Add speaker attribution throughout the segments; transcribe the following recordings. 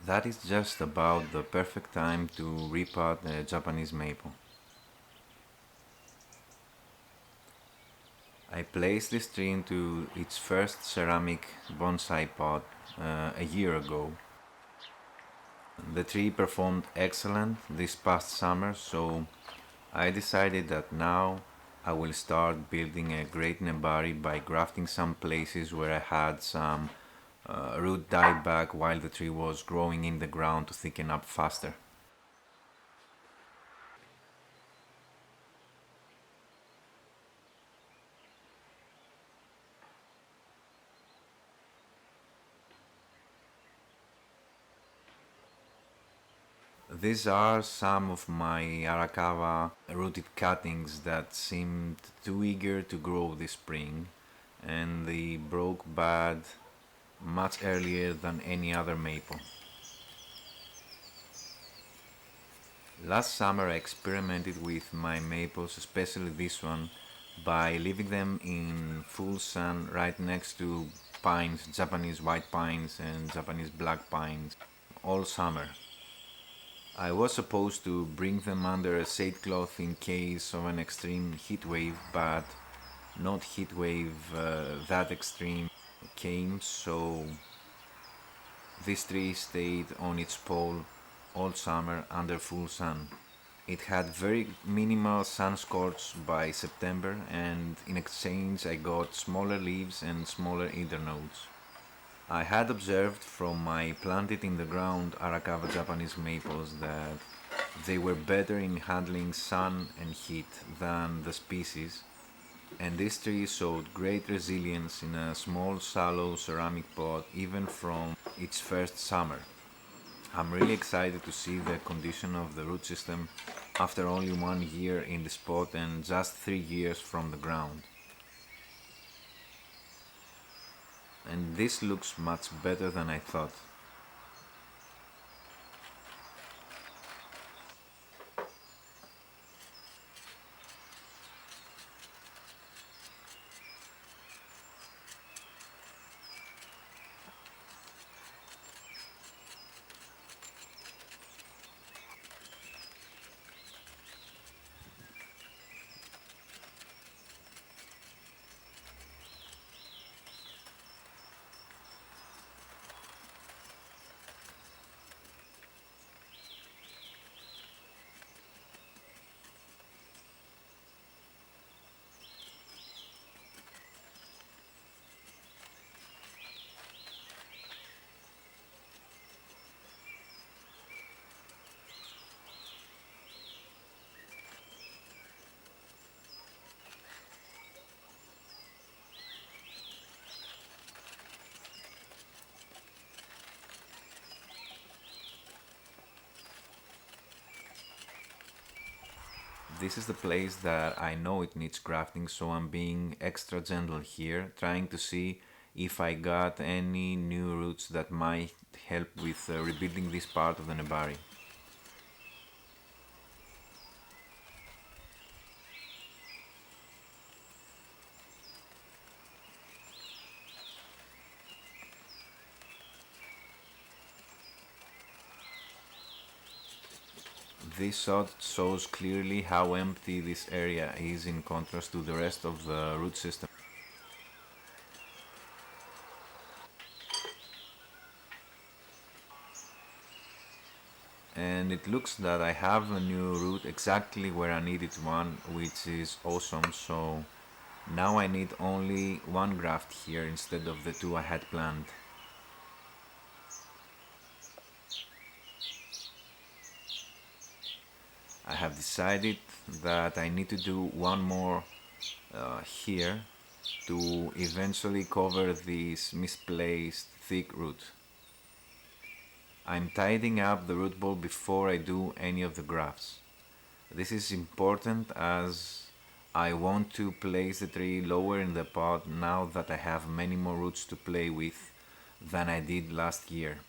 Speaker 1: That is just about the perfect time to repot a Japanese maple. I placed this tree into its first ceramic bonsai pot a year ago. The tree performed excellent this past summer, so I decided that now I will start building a great nebari by grafting some places where I had some root dieback while the tree was growing in the ground to thicken up faster. These are some of my Arakawa rooted cuttings that seemed too eager to grow this spring, and they broke bad much earlier than any other maple. Last summer I experimented with my maples, especially this one, by leaving them in full sun right next to pines, Japanese white pines and Japanese black pines, all summer. I was supposed to bring them under a shade cloth in case of an extreme heat wave, but not heat wave that extreme came, so this tree stayed on its pole all summer under full sun. It had very minimal sun scorch by September, and in exchange I got smaller leaves and smaller internodes. I had observed from my planted in the ground Arakawa Japanese maples that they were better in handling sun and heat than the species, and this tree showed great resilience in a small shallow ceramic pot even from its first summer. I'm really excited to see the condition of the root system after only 1 year in the spot and just 3 years from the ground. And this looks much better than I thought. This is the place that I know it needs grafting, so I'm being extra gentle here, trying to see if I got any new roots that might help with rebuilding this part of the nebari. This shot shows clearly how empty this area is in contrast to the rest of the root system. And it looks that I have a new root exactly where I needed one, which is awesome. So now I need only one graft here instead of the two I had planned. I have decided that I need to do one more here to eventually cover this misplaced thick root. I'm tidying up the root ball before I do any of the grafts. This is important as I want to place the tree lower in the pot now that I have many more roots to play with than I did last year.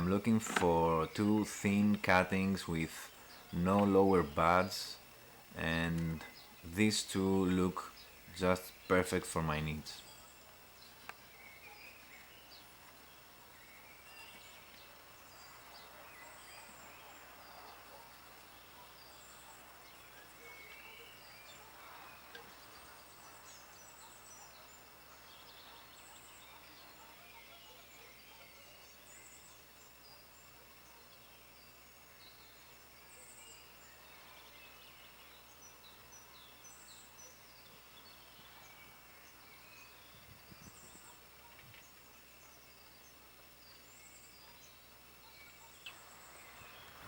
Speaker 1: am looking for two thin cuttings with no lower buds, and these two look just perfect for my needs.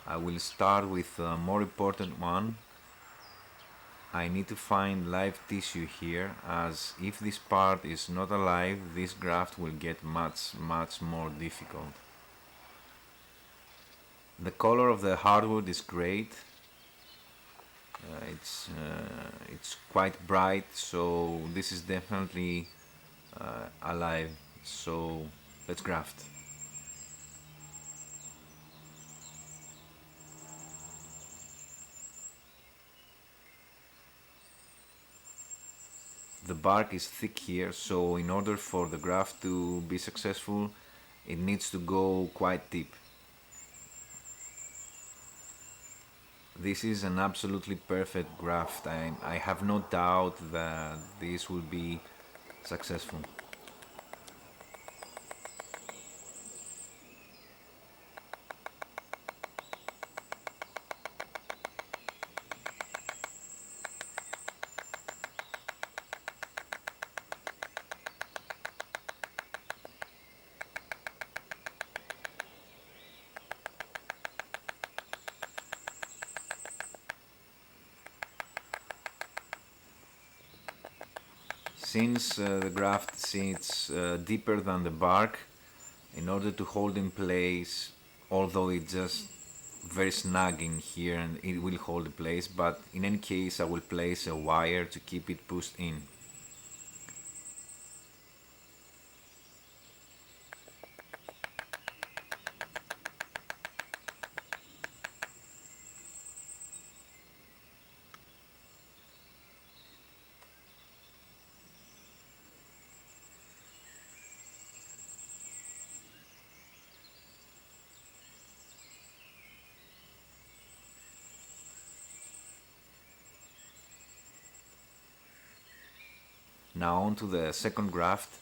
Speaker 1: I will start with a more important one. I need to find live tissue here, as if this part is not alive, this graft will get much more difficult. The color of the hardwood is great. It's quite bright, so this is definitely alive. So let's graft. The bark is thick here, so in order for the graft to be successful, it needs to go quite deep. This is an absolutely perfect graft. I have no doubt that this will be successful. Since the graft sits deeper than the bark, in order to hold in place, although it's just very snug in here and it will hold in place, but in any case I will place a wire to keep it pushed in. Now on to the second graft.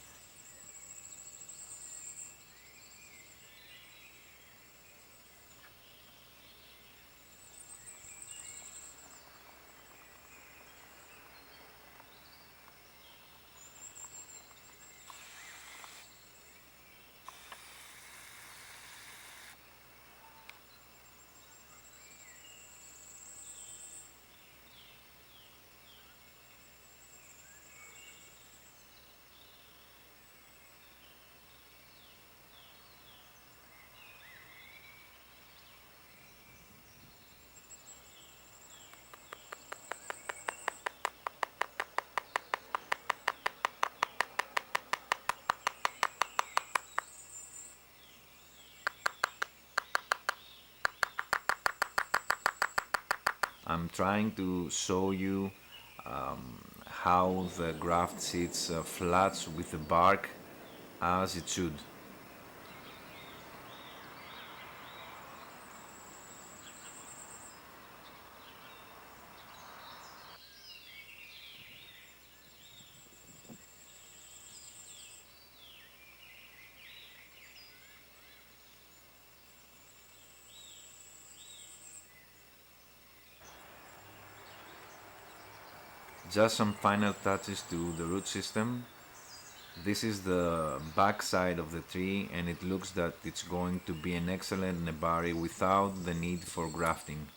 Speaker 1: I'm trying to show you how the graft sits flat with the bark as it should. Just some final touches to the root system. This is the back side of the tree, and it looks that it's going to be an excellent nebari without the need for grafting.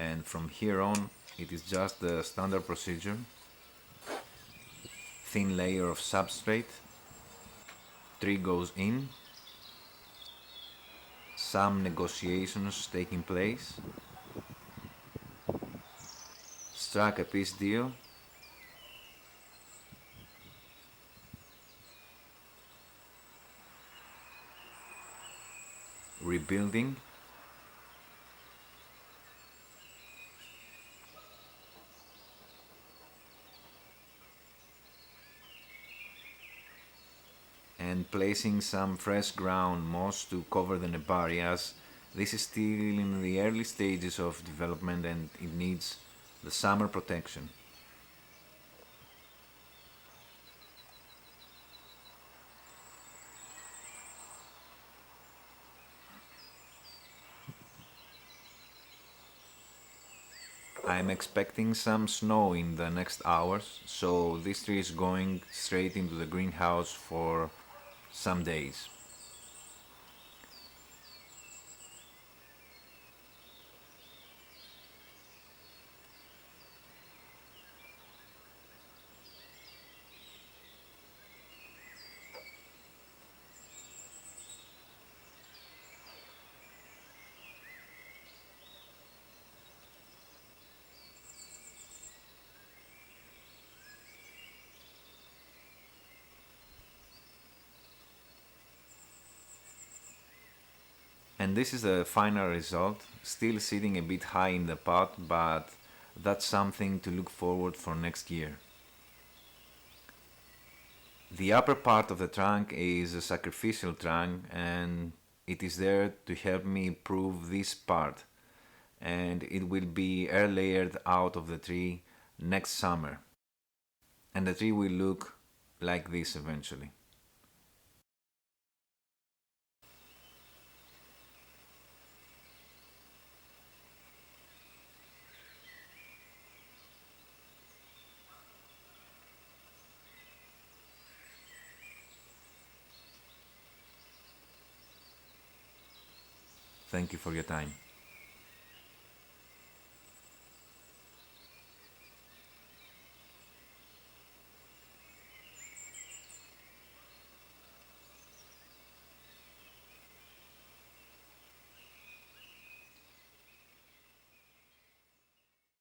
Speaker 1: And from here on, it is just the standard procedure. thin layer of substrate, tree goes in, some negotiations taking place, struck a peace deal, rebuilding, and placing some fresh ground moss to cover the nebari, as this is still in the early stages of development and it needs the summer protection. I'm expecting some snow in the next hours, so this tree is going straight into the greenhouse for some days. And this is the final result, still sitting a bit high in the pot, but that's something to look forward for next year. The upper part of the trunk is a sacrificial trunk and it is there to help me prove this part, and it will be air layered out of the tree next summer, and the tree will look like this eventually. Thank you for your time.